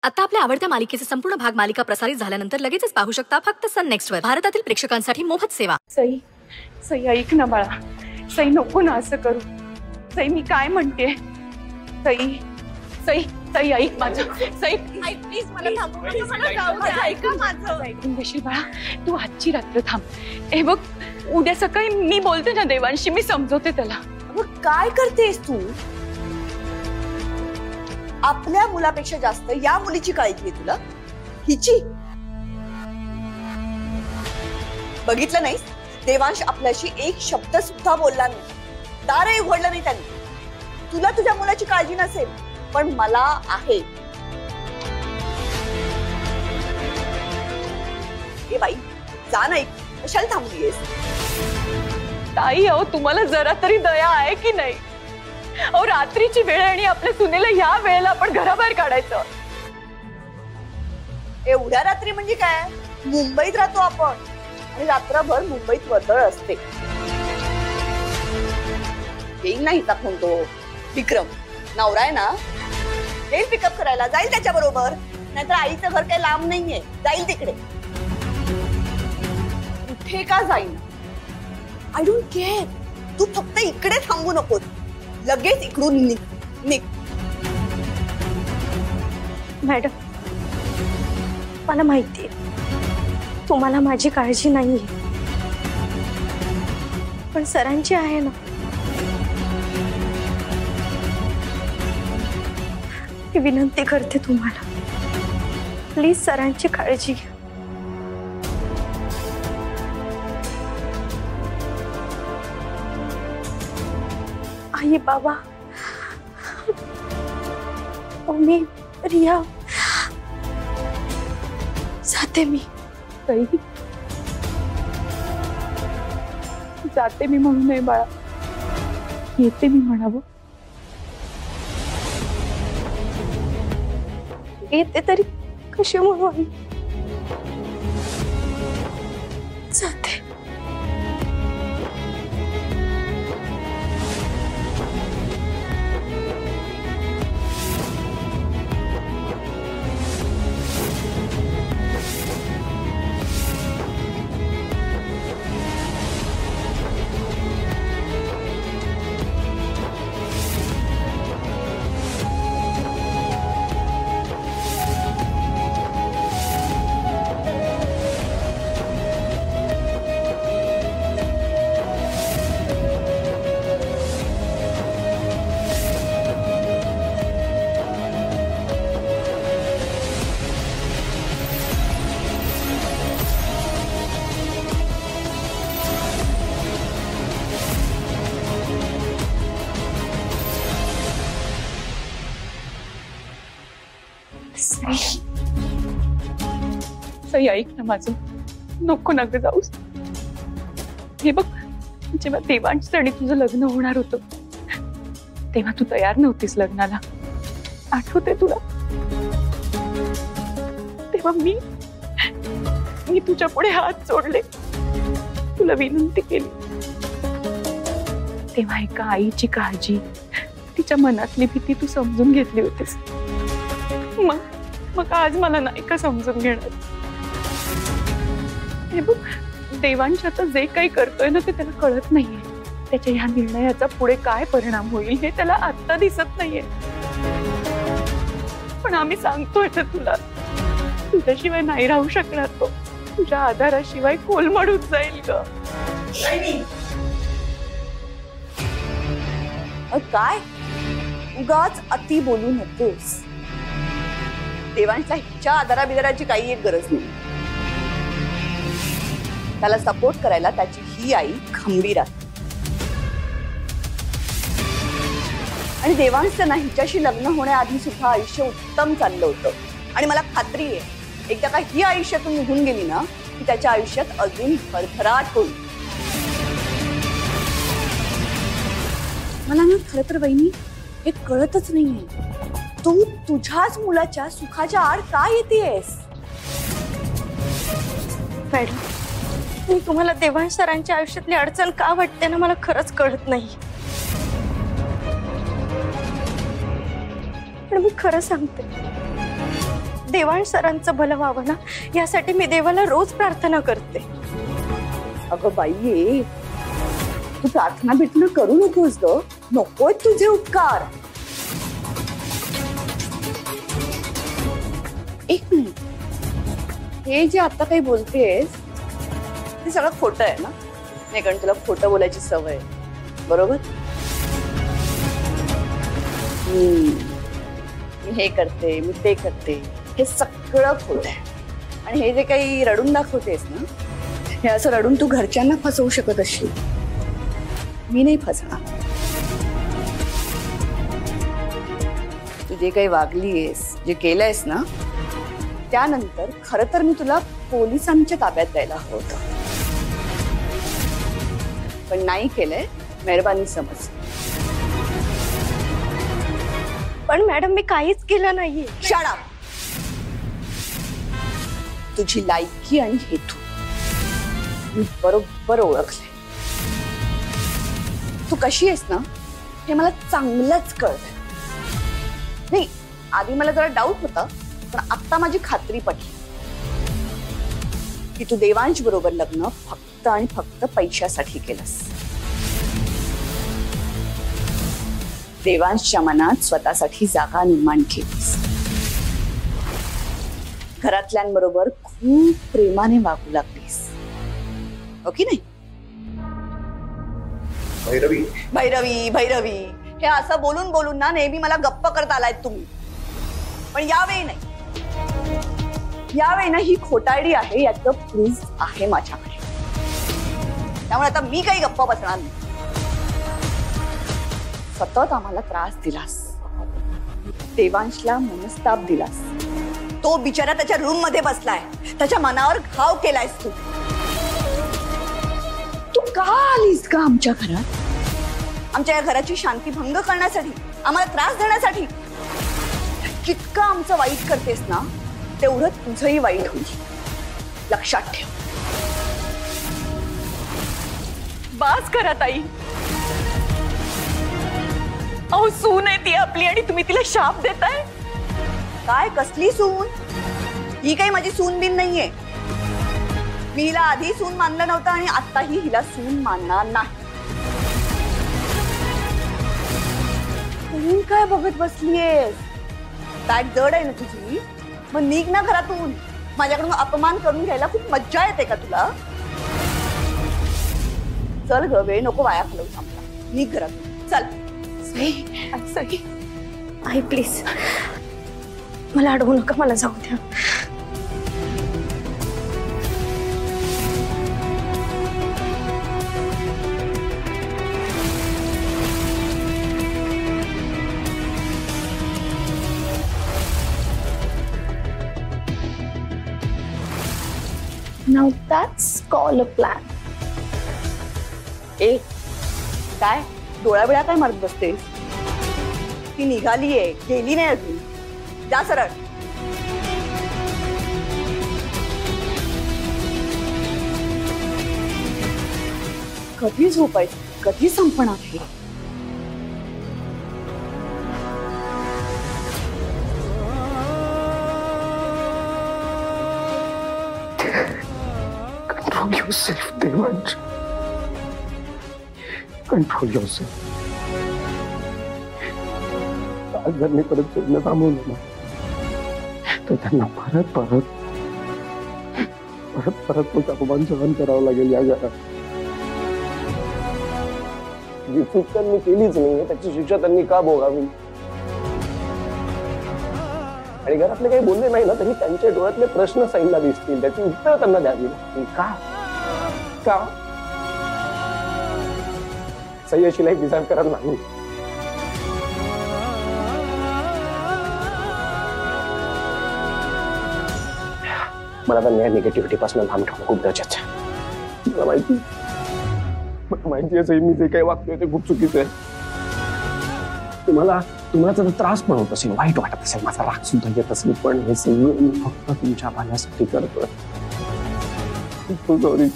आता आपल्या आवडत्या मालिकेचे संपूर्ण भाग मालिका प्रसारित झाल्यानंतर लगेचच पाहू शकता फक्त सन नेक्स्ट वर। भारतातील प्रेक्षकांसाठी मोफत सेवा। सई सई ऐक ना बाळा, सई नको ना असं करू। सई मी काय म्हणते, सई सई सई ऐक माझं, सई प्लीज मला थांबव, मला जाऊ दे, ऐका माझं। ऐकून घेशील बाळा, तू आजची रात्र थांब। हे बघ, उद्या सकाळी मी बोलते ना देवांशी, मी समजवते त्याला। मग काय करतेस तू? आपल्या मुलापेक्षा जास्त या मुलीची काळजी आहे तुला, हिची। बघितलं नाहीस, देवांश आपल्याशी एक शब्द सुद्धा बोलला नाही, दारही उघडलं नाही त्यांनी। तुला तुझ्या मुलाची काळजी नसेल, पण मला आहे। ए बाई, जा नाही, कशाला थांबलीयस? ताई अहो, तुम्हाला जरा तरी दया आहे की नाही? अहो, रात्रीची वेळ आणि आपल्या सुनेला ह्या वेळेला आपण घराबाहेर काढायचं। एवढ्या रात्री म्हणजे काय? मुंबईत राहतो आपण आणि रात्रभर मुंबईत वर्दळ असते। येईल नाही का फोन तो विक्रम, नवरा आहे ना, येईल पिकअप करायला, जाईल त्याच्या बरोबर। नाहीतर आईचं घर काही लांब नाहीये, जाईल तिकडे। कुठे का जाईल, आय डोंट केअर। तू फक्त इकडे थांबू नकोस, लगेच इकडून निघ। मॅडम, मला माहितीये तुम्हाला माझी काळजी नाहीये, पण सरांची आहे ना। मी विनंती करते तुम्हाला, प्लीज सरांची काळजी घ्या। आई बाबा, मी रिया, जाते मी। सई जाते मी म्हणू नये बाळा, येते मी म्हणावं। येते तरी कशी म्हणू आई? जाते। सई ऐक ना माझं, नको ना ग जाऊस। हे बघ, जेव्हा देवांश आणि तुझं लग्न होणार होतं, तेव्हा तू तयार नव्हतीस लग्नाला, आठवते तुला? तेव्हा मी तुझ्या पुढे हात जोडले, तुला विनंती केली। तेव्हा एका आईची काळजी, तिच्या मनातली भीती तू समजून घेतली होतीस। मग आज मला नाही का समजून घेणार? हे बघ, देवांश आता जे काही करतोय ना, ते त्याला कळत नाहीये। त्याच्या ह्या निर्णयाचा पुढे काय परिणाम होईल हे त्याला आता दिसत नाहीये। पण आम्ही सांगतोय ना तुला, तुझ्याशिवाय नाही राहू शकणार तो, तुझ्या आधाराशिवाय कोलमडून जाईल ग। काय उगाच अति बोलू नकोस। देवांशला हिच्या आधारा बिधाराची काही एक गरज नाही। त्याला सपोर्ट करायला त्याची ही आई खंबीर आहे। आणि देवांशचं ना हिच्याशी लग्न होण्याआधी सुद्धा आयुष्य उत्तम चाललं होतं। आणि मला खात्री आहे, एकदा का ही आयुष्यातून निघून गेली ना, की त्याच्या आयुष्यात अजून भरभराट होईल। मला ना खरं तर वहिनी हे कळतच नाहीये, तू तुझ्याच मुलाच्या सुखाच्या आड का येतेस? मॅडम, मी तुम्हाला देवांश सरांच्या आयुष्यातली अडचण का वाटते ना, मला खरंच कळत नाही। पण मी खरं सांगते, देवांश सरांचं भलं व्हावं ना, यासाठी मी देवाला रोज प्रार्थना करते. अगं बाई, तू प्रार्थना बिर्थना करू नकोस ग. नकोय तुझे उपकार. एक मिनिट, हे जे आता काही बोलतेस ते सगळं खोटं आहे ना? नाही, कारण तुला खोटं बोलायची सवय आहे, बरोबर? मी हे करते, मी ते करते, हे सगळं खोटं आहे. आणि हे जे काही रडून दाखवतेस ना, हे असं रडून तू घरच्यांना फसवू शकत असशील. मी नाही फसणार. तू जे काही वागलीयस, जे केलंयस ना, त्यानंतर खरं तर मी तुला पोलिसांच्या ताब्यात द्यायला हवं होतं, पण नाही केलंय. मेहरबानी समज. पण मॅडम, मी काहीच केलं नाहीये. Shut up. तुझी लायकी आणि हेतू मी बरोबर ओळखले. तू कशी आहेस ना, हे मला चांगलंच कळतंय. नाही, आधी मला जरा डाऊट होता, पण आता माझी खात्री पटली की तू देवांश बरोबर लग्न फक्त आणि फक्त पैशासाठी केलंस. देवांशच्या मनात स्वतःसाठी जागा निर्माण केलीस. घरातल्यांबरोबर खूप प्रेमाने वागू लागलीस, हो की नाही? भैरवी भैरवी भैरवी हे असं बोलून बोलून ना नेहमी मला गप्प करत आलाय तुम्ही. पण यावेळी नाही. यावेळी ना ही खोटारडी आहे याचं प्रूफ आहे माझ्याकडे. त्यामुळे आता मी काही गप्प बसणार नाही. सतत आम्हाला त्रास दिलास, देवांशला मनस्ताप दिलास. तो बिचारा त्याच्या रूम मध्ये बसलाय, त्याच्या मनावर घाव केलायस तू. तू का आलीस का आमच्या घरात? आमच्या या घराची शांती भंग करण्यासाठी, आम्हाला त्रास देण्यासाठी? जितकं आमचं वाईट करतेस ना, तेवढं तुझंही वाईट होईल, लक्षात ठेव. बास करा ताई. अहो, सून आहे ती आपली आणि तुम्ही तिला शाप देताय. काय कसली सून? ही काही माझी सून बिन नाहीये. मी हिला आधी सून मानलं नव्हतं आणि आताही हिला सून मानणार नाही. तू काय बघत बसलीयेस? बॅग जड आहे ना तुझी, मग निघ ना घरातून. माझ्याकडून अपमान करून घ्यायला खूप मज्जा येते का तुला? चल ग, वेळ नको वाया घालवू. आम्हाला निघ घरातून, चल. सई, आई प्लीज, मला अडवू नका, मला जाऊ द्या. Now that's called a plan. ए, काय डोळ्या बिळ्या काय मारत बसते? ती निघालीये, गेली नाही अजून. जा सरळ. कधी झोपायचं, कधी संपणार हे? Control yourself, Devansh. Control yourself. आज जर मी परत सोडणं थांबवलं ना, तर त्यांना परत परत परत परत तो अपमान सहन करावं लागेल या घरात. जी चूक त्यांनी केलीच नाही, त्याची शिक्षा त्यांनी का भोगावी? आणि घरातले काही बोलले नाही ना, तरी त्यांच्या डोळ्यातले प्रश्न साईंना दिसतील, त्याची उत्तर त्यांना द्यावी लागतील. का का सई अशी लाईफ डिझाईन करत नाही. मला पण या निगेटिव्हिटी पासून लांब ठेवणं खूप गरजेचं आहे. मला माहिती आहे सई, मी जे काही वागतोय ते खूप चुकीचं आहे. तुम्हाला त्याचा त्रास पण होत असेल, वाईट वाटत असेल, माझा राग सुद्धा येत असेल, पण हे सगळं मी फक्त तुमच्या भल्यासाठी करतोय. सॉरी.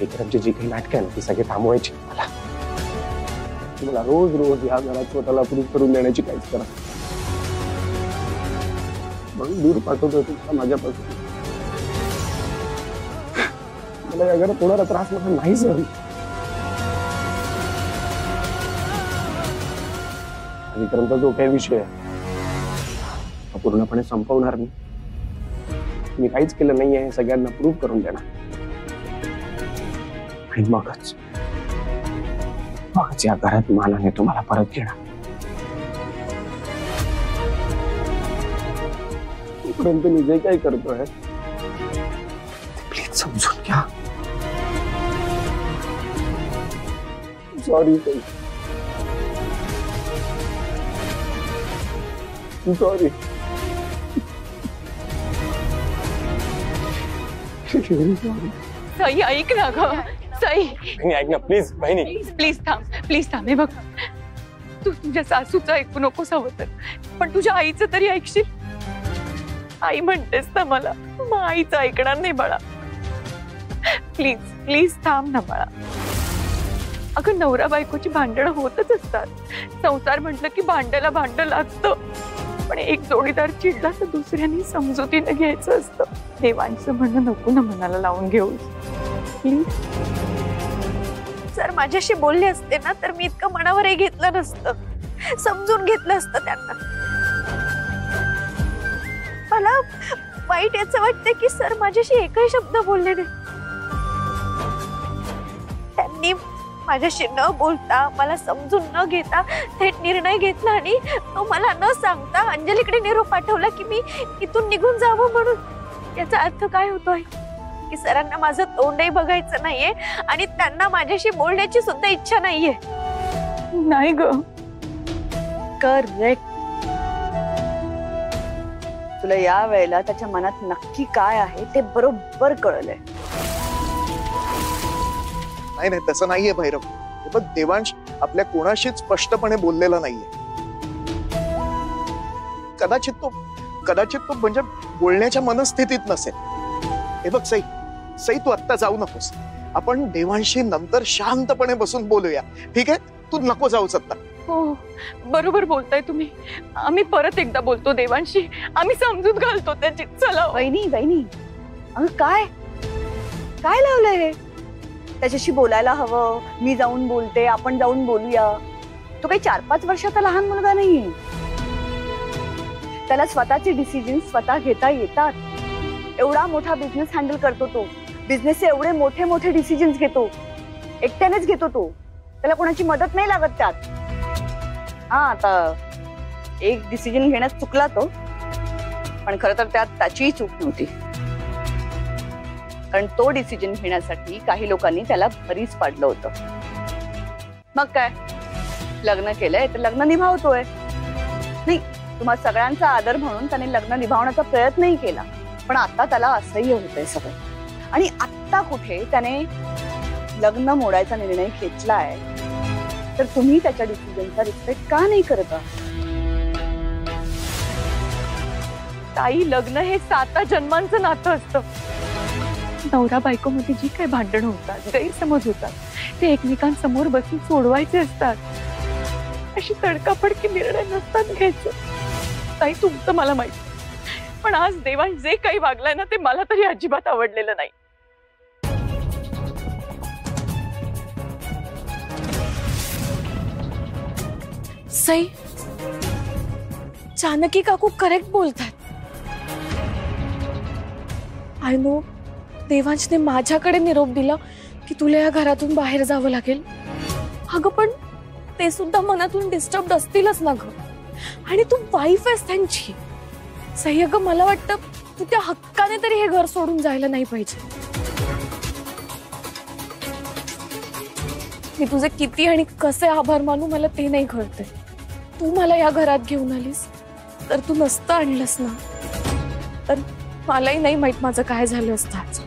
इतरांची जी काही नाटकं आहे ती सगळी थांबवायची मला. तुम्हाला रोज रोज या घरात स्वतःला प्रूव्ह करून देण्याची काहीच करा म्हणून दूर पाठवतोय तुम्हाला माझ्यापासून. मला या घरात होणारा त्रास मला नाही सहन. आधीपर्यंत जो काही विषय आहे पूर्णपणे संपवणार मी काहीच केलं नाहीये हे सगळ्यांना प्रूव्ह करून देणार आणि मगच या घरात मानाने तुम्हाला परत घेणार. तोपर्यंत मी जे काही करतोय प्लीज समजून घ्या. सॉरी सॉरी सई ऐक ना ग. सई ऐक ना प्लीज. बहिणी प्लीज थांब. हे बघ तू तुझ्या सासूचं ऐकू नकोस हवं तर, पण तुझ्या आईचं तरी ऐकशील. आई म्हणतेस ना मला, मग आईचं ऐकणार नाही बाळा. प्लीज थांब ना बाळा. अगं नवरा बायकोची भांडणं होतच असतात. संसार म्हटलं की भांड्याला भांड लागतं, पण एक जोडीदार चिडला तर दुसऱ्यानी समजुतीने घ्यायचं असतं. देवांचं म्हणणं नको ना मनाला लावून घेऊ प्लीज. जर माझ्याशी बोलले असते ना तर मी इतकं मनावरही घेतलं नसतं, समजून घेतलं असतं त्यांना. मला वाईट याचं वाटतंय की सर माझ्याशी एकही शब्द बोलले नाही. त्यांनी माझ्याशी न बोलता, मला समजून न घेता थेट निर्णय घेतला आणि तो मला न सांगता अंजलीकडे निरोप पाठवला की मी इथून निघून जावं म्हणून. याचा अर्थ काय होतोय की सरांना माझं तोंडही बघायचं नाहीये आणि त्यांना माझ्याशी बोलण्याची सुद्धा इच्छा नाहीये. नाही ग. करेक्ट. तुला या वेळेला त्याच्या मनात नक्की काय आहे ते बरोबर कळलंय. नाही तसं नाहीये भैरव. पण देवांश आपल्या कोणाशीच स्पष्टपणे बोललेला नाहीये. कदाचित तो म्हणजे बोलण्याच्या मनस्थितीत नसेल. हे बघ सई तू आत्ता जाऊ नकोस. आपण देवांशी नंतर शांतपणे बसून बोलूया, ठीक आहे? तू नको जाऊस आता. हो बरोबर बोलताय तुम्ही. आम्ही परत एकदा बोलतो देवांशी. आम्ही समजूत घालतो त्याची. चला वहिनी अगं काय लावलंय हे? त्याच्याशी बोलायला हवं. मी जाऊन बोलते, आपण जाऊन बोलूया. तो काही 4-5 वर्षाचा लहान मुलगा नाहीये. त्याला स्वतःचे डिसिजन स्वतः घेता येतात. एवढा मोठा बिझनेस हँडल करतो तो. बिझनेसचे एवढे मोठे डिसिजन्स घेतो, एकट्यानेच घेतो तो. त्याला कोणाची मदत नाही लागत त्यात. हा आता एक डिसिजन घेण्यात चुकला तो, पण खरं तर त्यात त्याचीही चूक नव्हती. कारण तो डिसिजन घेण्यासाठी काही लोकांनी त्याला भरीस पाडलं होतं. मग काय, लग्न केलंय तर लग्न निभावतोय. नाही, तुम्हा सगळ्यांचा आदर म्हणून त्याने लग्न निभावण्याचा प्रयत्नही केला. पण आता त्याला असह्य होतंय सगळं. आणि आता कुठे त्याने लग्न मोडायचा निर्णय घेतलाय तर तुम्ही त्याच्या डिसिजनचा रिस्पेक्ट का नाही करत? ताई, लग्न हे 7 जन्मांचं नातं असतं. नवरा बायको मध्ये जी काही भांडणं होतात, गैरसमज होतात, ते एकमेकांसमोर बसून सोडवायचे असतात. अशी तडकाफडकी निर्णय नसतात घ्यायचं. ताई, तुमचं मला माहिती, पण आज देवांश जे काही वागलाय ना ते मला तरी अजिबात आवडलेलं नाही. सई, जानकी काकू करेक्ट बोलतात. आय नो देवांशने माझ्याकडे निरोप दिला की तुला या घरातून बाहेर जावं लागेल. अगं पण ते सुद्धा मनातून डिस्टर्ब असतीलच ना ग. आणि तू वाईफ आहेस त्यांची. सई, अगं मला वाटतं तू त्या हक्काने तरी हे घर सोडून जायला नाही पाहिजे. मी तुझे किती आणि कसे आभार मानू मला ते नाही कळते. तू मला या घरात घेऊन आलीस तर तू नसतं आणलंस ना तर मलाही नाही माहित माझं काय झालं असतं आज.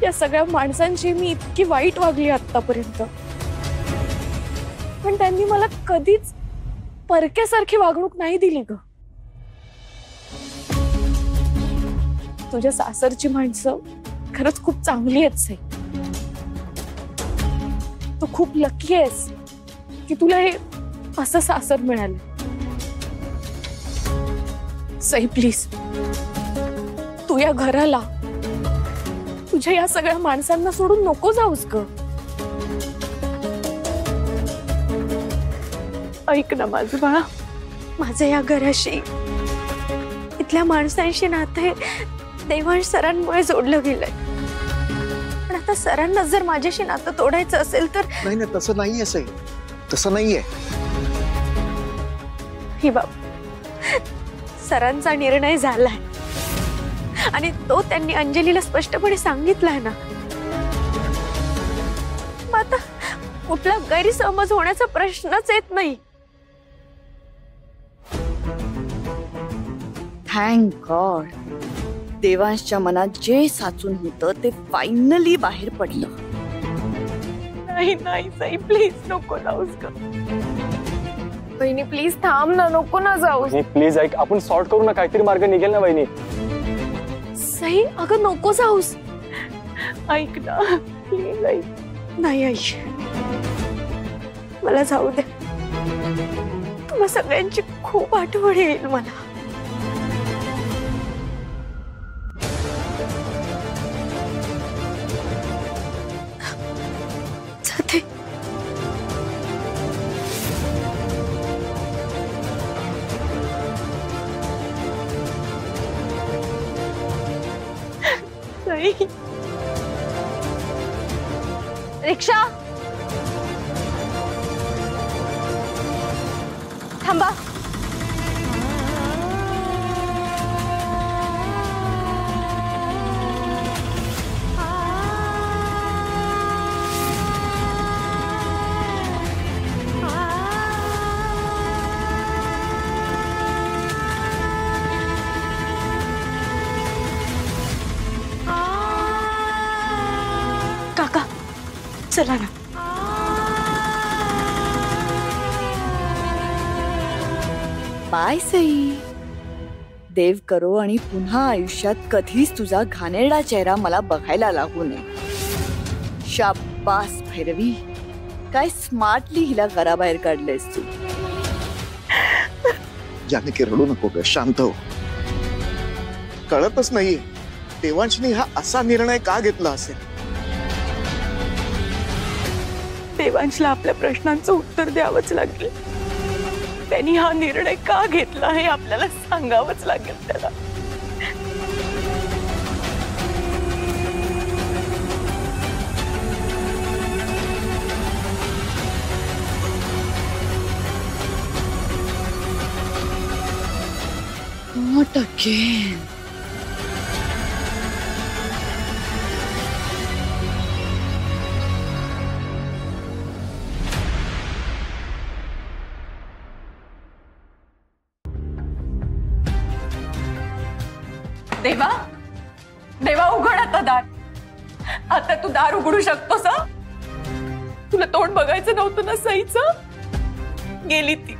या सगळ्या माणसांची मी इतकी वाईट वागली आतापर्यंत, पण त्यांनी मला कधीच परक्यासारखी वागणूक नाही दिली ग. तुझ्या सासरची माणसं खरंच खूप चांगली आहेत सई. तू खूप लकी आहेस की तुला हे असं सासर मिळालं. सई प्लीज, तू या घराला, तुझ्या या सगळ्या माणसांना सोडून नको जाऊस ग. ऐक ना माझं बाळा, माझं या घराशी, इथल्या माणसांशी नातं हे देवांश सरांमुळे जोडलं गेलंय. पण आता सरांना जर माझ्याशी नातं तोडायचं असेल तर नाही नाही, तसं नाहीये सई, तसं नाहीये. ही बाब, सरांचा निर्णय झालाय आणि तो त्यांनी अंजलीला स्पष्टपणे सांगितलाय ना. मग आता कुठला गैरसमज होण्याचा प्रश्नच येत नाही. थँक गॉड, देवांशच्या मनात जे साचून होतं ते फायनली बाहेर पडलं. नाही नाही सई प्लीज नको जाऊस ग. बहिणी प्लीज थांब ना, नको ना जाऊस. प्लीज ऐक, आपण सॉर्ट करू ना, काहीतरी मार्ग निघेल ना वहिनी. सई अगं नको जाऊस. ऐक ना प्लीज ऐक. नाही आई, मला जाऊ दे. तुम्हा सगळ्यांची खूप आठवण येईल मला. जाते. सई, रिक्षा थांबा. काका चला ना. बाय सई. देव करो आणि पुन्हा आयुष्यात कधीच तुझा घाणेरडा चेहरा मला बघायला लागू नये. शाबास भैरवी, काय स्मार्टली हिला घराबाहेर काढलेस तू. जानकी रडू नको ग, शांत हो. कळतच नाहीये देवांशनी हा असा निर्णय का घेतला असेल. देवांशला आपल्या प्रश्नांचं उत्तर द्यावंच लागेल. त्यांनी हा निर्णय का घेतला हे आपल्याला सांगावंच लागेल त्याला. Not again. देवा, देवा उघड आता दार. आता तू दार उघडू शकतोस. तुला तोंड बघायचं नव्हतं ना सईचं. गेली ती,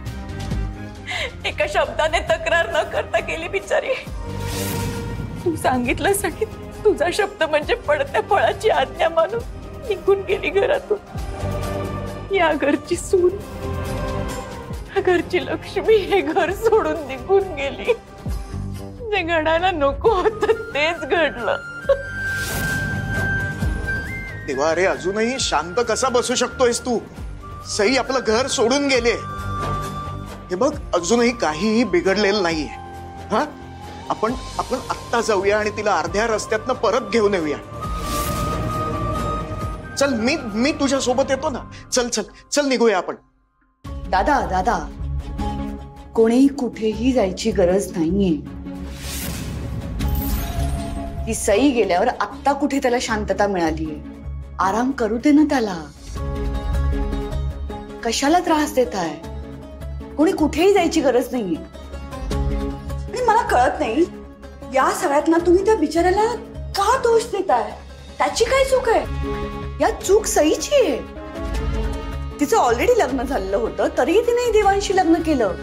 एका शब्दाने तक्रार न करता गेली बिचारी. तू सांगितलंस आणि तुझा शब्द म्हणजे पडत्या फळाची आज्ञा मानून निघून गेली घरातून. या घरची सून, या घरची लक्ष्मी हे घर सोडून निघून गेली. जे घडायला नको होतं तेच घडलं. तेव्हा अरे अजूनही शांत कसा बसू शकतोयस तू. सई आपलं घर सोडून गेले. हे बघ, अजूनही काहीही बिघडलेलं नाहीये. हा, आपण आत्ता जाऊया आणि तिला अर्ध्या रस्त्यातनं परत घेऊन येऊया. चल, मी तुझ्या सोबत येतो ना. चल चल चल, निघूया आपण. दादा दादा, कोणीही कुठेही जायची गरज नाहीये. ती सई गेल्यावर आत्ता कुठे त्याला शांतता मिळालीये. आराम करू दे ना त्याला. कशाला त्रास देताय. कोणी कुठेही जायची गरज नाहीये. आणि मला कळत नाही, या सगळ्यात ना तुम्ही त्या बिचाऱ्याला का दोष देताय. त्याची काय चूक आहे. या चूक सईची आहे. तिचं ऑलरेडी लग्न झालेलं होतं, तरीही तिने देवांशी लग्न केलं.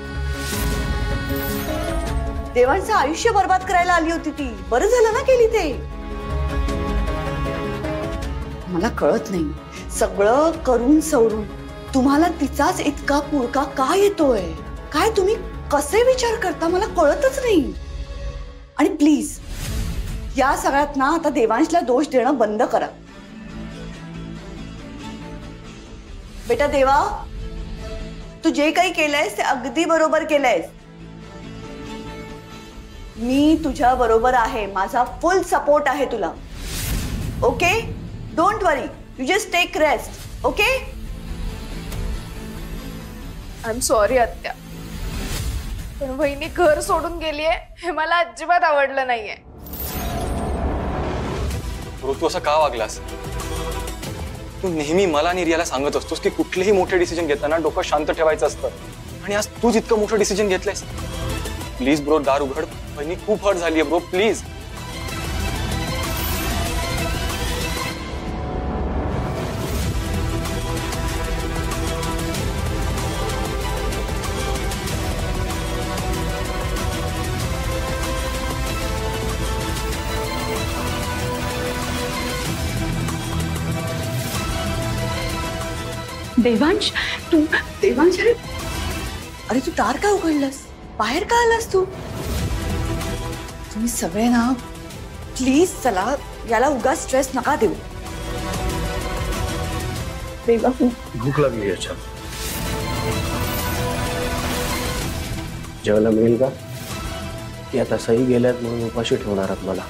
देवांचं आयुष्य बर्बाद करायला आली होती ती. बरं झालं ना केली ते. मला कळत नाही, सगळं करून सवरून तुम्हाला तिचाच इतका पुळका का येतोय? काय तुम्ही कसे विचार करता मला कळतच नाही. आणि प्लीज या सगळ्यात ना आता देवांशला दोष देणं बंद करा. बेटा देवा, तू जे काही केलंयस ते अगदी बरोबर केलंयस. मी तुझ्या बरोबर आहे. माझा फुल सपोर्ट आहे तुला. Okay, don't worry, you just take rest. Okay. I am sorry आत्या, पण वहिनी घर सोडून गेलीये हे मला अजिबात आवडलं नाहीये. तू असं का वागलास? तू नेहमी मला आणि रियाला सांगत असतोस की कुठलेही मोठे डिसिजन घेताना डोकं शांत ठेवायचं असतं, आणि आज तूच इतकं मोठं डिसिजन घेतलंयस. प्लीज ब्रो, दार उघड. बहिणी खूप हर्ट झालीये ब्रो, प्लीज. देवांश, तू देवांश, अरे तू दार का उघडलंस? बाहेर का आलास तू? तुम्ही सगळे ना प्लीज चला, याला उगाच स्ट्रेस नका देऊ. देवा, भूक लागली याच्या. जेवायला मिळेल का? की आता सही गेल्यात म्हणून उपाशी ठेवणार आहात मला?